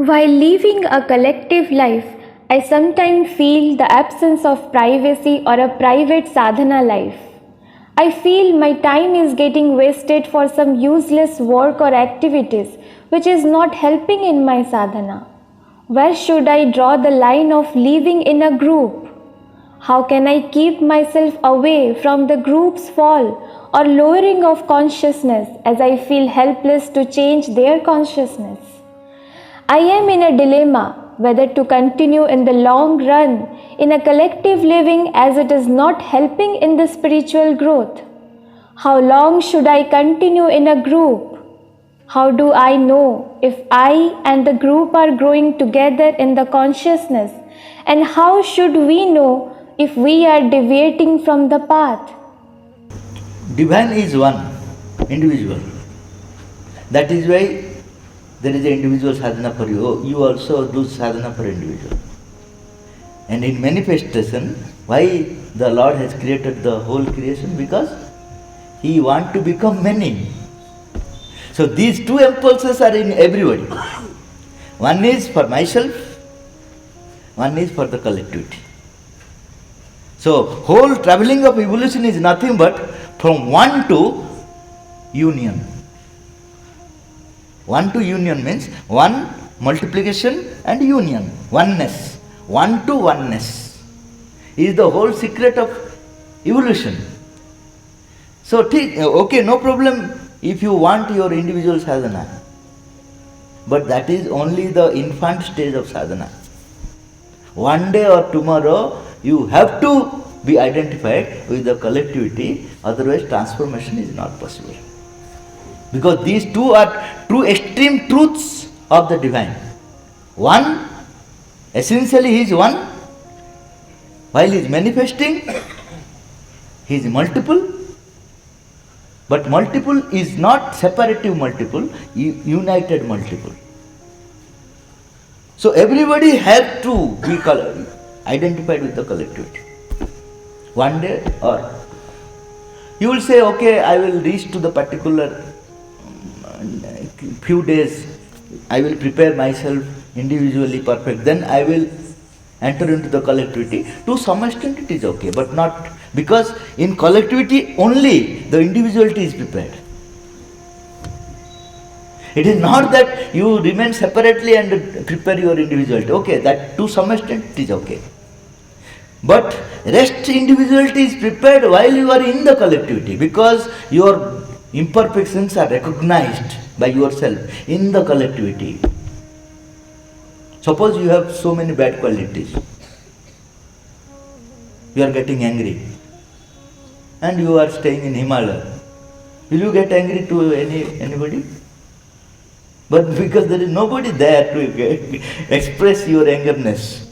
While living a collective life, I sometimes feel the absence of privacy or a private sadhana life. I feel my time is getting wasted for some useless work or activities which is not helping in my sadhana. Where should I draw the line of living in a group? How can I keep myself away from the group's fall or lowering of consciousness as I feel helpless to change their consciousness? I am in a dilemma whether to continue in the long run in a collective living as it is not helping in the spiritual growth. How long should I continue in a group? How do I know if I and the group are growing together in the consciousness? And how should we know if we are deviating from the path? Divine is one, individual. That is why there is an individual sadhana for you. You also do sadhana for individual. And in manifestation, why the Lord has created the whole creation? Because He wants to become many. So these two impulses are in everybody. One is for myself, one is for the collectivity. So whole traveling of evolution is nothing but from one to union. One to union means one, multiplication and union, oneness. One to oneness is the whole secret of evolution. So, okay, no problem if you want your individual sadhana, but that is only the infant stage of sadhana. One day or tomorrow you have to be identified with the collectivity, otherwise transformation is not possible. Because these two are two extreme truths of the divine. One, essentially he is one, while he is manifesting, he is multiple, but multiple is not separative multiple, united multiple. So everybody has to be identified with the collectivity. One day or you will say, okay, I will reach to the particular few days, I will prepare myself individually perfect, then I will enter into the collectivity. To some extent it is okay, but not, because in collectivity only the individuality is prepared. It is not that you remain separately and prepare your individuality. Okay, that to some extent it is okay. But rest individuality is prepared while you are in the collectivity, because your imperfections are recognized by yourself in the collectivity. Suppose you have so many bad qualities. You are getting angry and you are staying in Himalaya. Will you get angry to anybody? But because there is nobody there to express your angerness.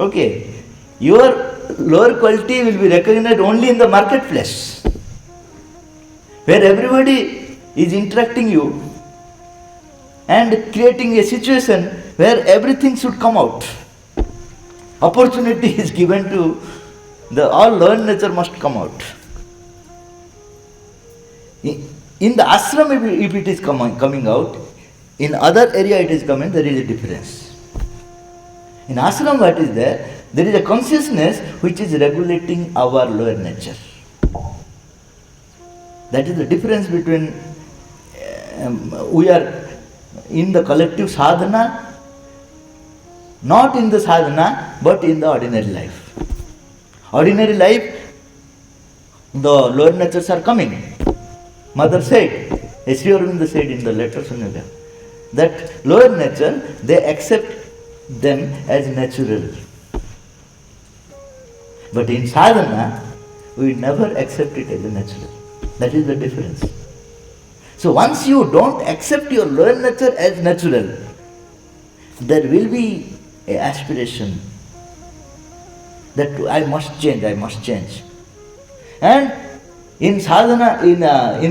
Okay, your lower quality will be recognized only in the marketplace, where everybody is interacting you and creating a situation where everything should come out. Opportunity is given to all learned nature must come out. In the ashram, if it is coming out, in other area it is coming, there is a difference. In ashram, what is there? There is a consciousness which is regulating our lower nature. That is the difference between we are in the collective sadhana, not in the sadhana, but in the ordinary life. Ordinary life, the lower natures are coming. Mother said, Sri Aurobindo said in the letter Sunyata, that lower nature, they accept them as natural. But in sadhana, we never accept it as a natural. That is the difference. So once you don't accept your lower nature as natural, there will be an aspiration that I must change. And in sadhana, in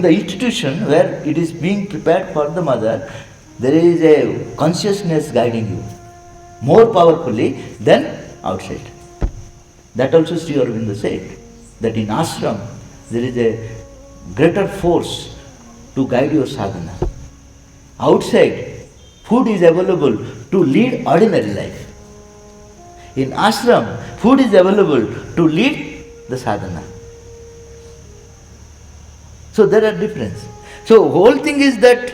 the institution where it is being prepared for the mother, there is a consciousness guiding you more powerfully than outside. That also Sri Aurobindo said, that in ashram there is a greater force to guide your sadhana. Outside, food is available to lead ordinary life. In ashram, food is available to lead the sadhana. So there are differences. So whole thing is that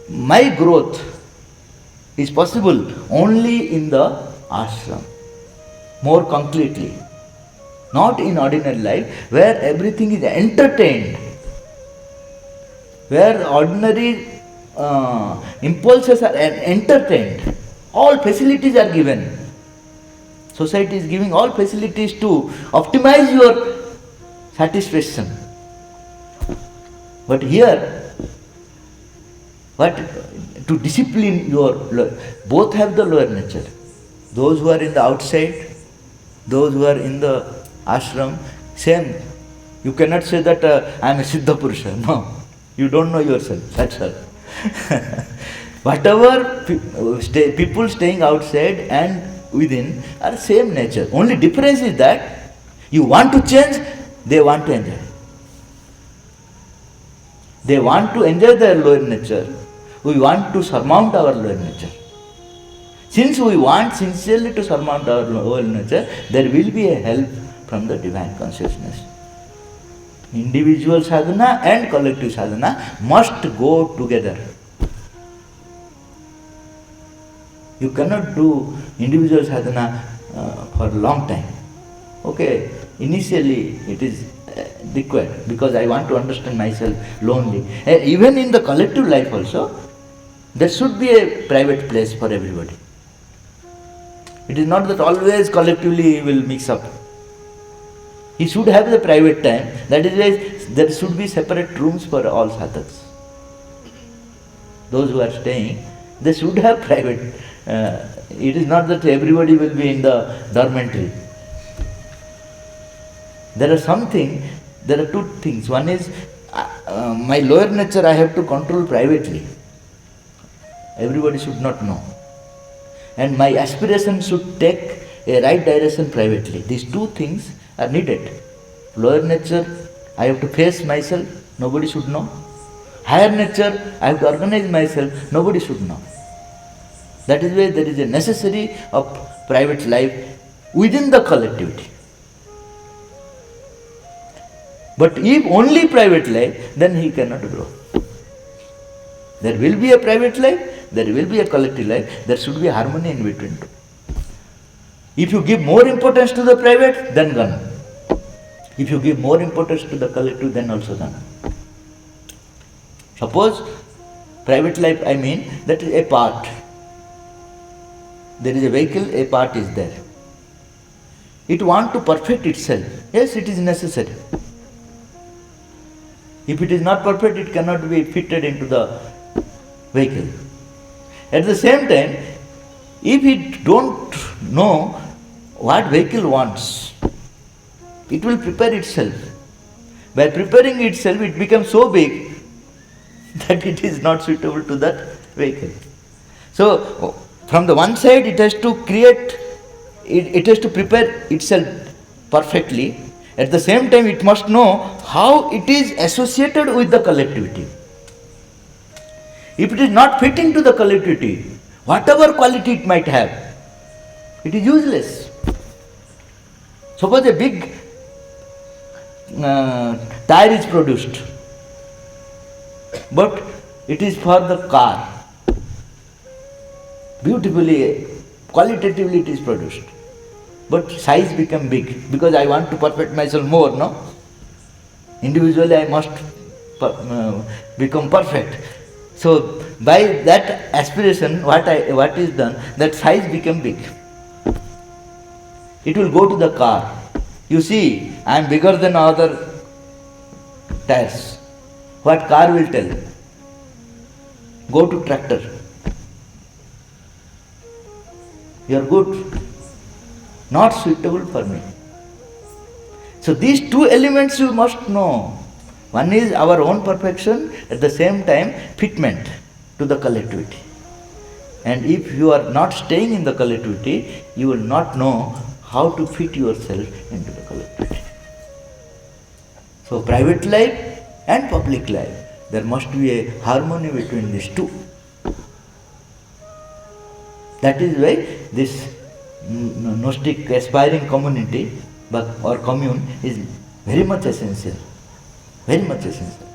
my growth is possible only in the ashram, more concretely, not in ordinary life where everything is entertained, where ordinary impulses are entertained, all facilities are given. Society is giving all facilities to optimize your satisfaction. But here, what to discipline both have the lower nature. Those who are in the outside, those who are in the ashram, same. You cannot say that I am a Siddha Purusha. No, you don't know yourself. That's all. Whatever people staying outside and within are same nature. Only difference is that you want to change, they want to enjoy. They want to enjoy their lower nature. We want to surmount our lower nature. Since we want sincerely to surmount our lower nature, there will be a help from the divine consciousness. Individual sadhana and collective sadhana must go together. You cannot do individual sadhana for a long time. Okay, initially it is required because I want to understand myself lonely. And even in the collective life also, there should be a private place for everybody. It is not that always collectively will mix up. He should have the private time. That is why there should be separate rooms for all sadhaks. Those who are staying, they should have private. It is not that everybody will be in the dormitory. There are two things. One is my lower nature I have to control privately. Everybody should not know. And my aspiration should take a right direction privately. These two things are needed. Lower nature, I have to face myself, nobody should know. Higher nature, I have to organize myself, nobody should know. That is why there is a necessity of private life within the collectivity. But if only private life, then he cannot grow. There will be a private life, there will be a collective life, there should be harmony in between two. If you give more importance to the private, then gone. If you give more importance to the collective, then also gone. Suppose private life, I mean, that is a part. There is a vehicle, a part is there. It wants to perfect itself. Yes, it is necessary. If it is not perfect, it cannot be fitted into the vehicle. At the same time, if it don't know what vehicle wants, it will prepare itself. By preparing itself, it becomes so big that it is not suitable to that vehicle. So, from the one side, it has to create, it has to prepare itself perfectly. At the same time, it must know how it is associated with the collectivity. If it is not fitting to the collectivity, whatever quality it might have, it is useless. Suppose a big tire is produced, but it is for the car. Beautifully, qualitatively it is produced. But size become big because I want to perfect myself more, no? Individually I must become perfect. So by that aspiration, what is done, that size become big. It will go to the car. You see, I am bigger than other tires. What car will tell? Go to tractor. You are good. Not suitable for me. So these two elements you must know. One is our own perfection, at the same time fitment to the collectivity. And if you are not staying in the collectivity, you will not know how to fit yourself into the collectivity. So private life and public life, there must be a harmony between these two. That is why this Gnostic aspiring community or commune is very much essential. Very much essential.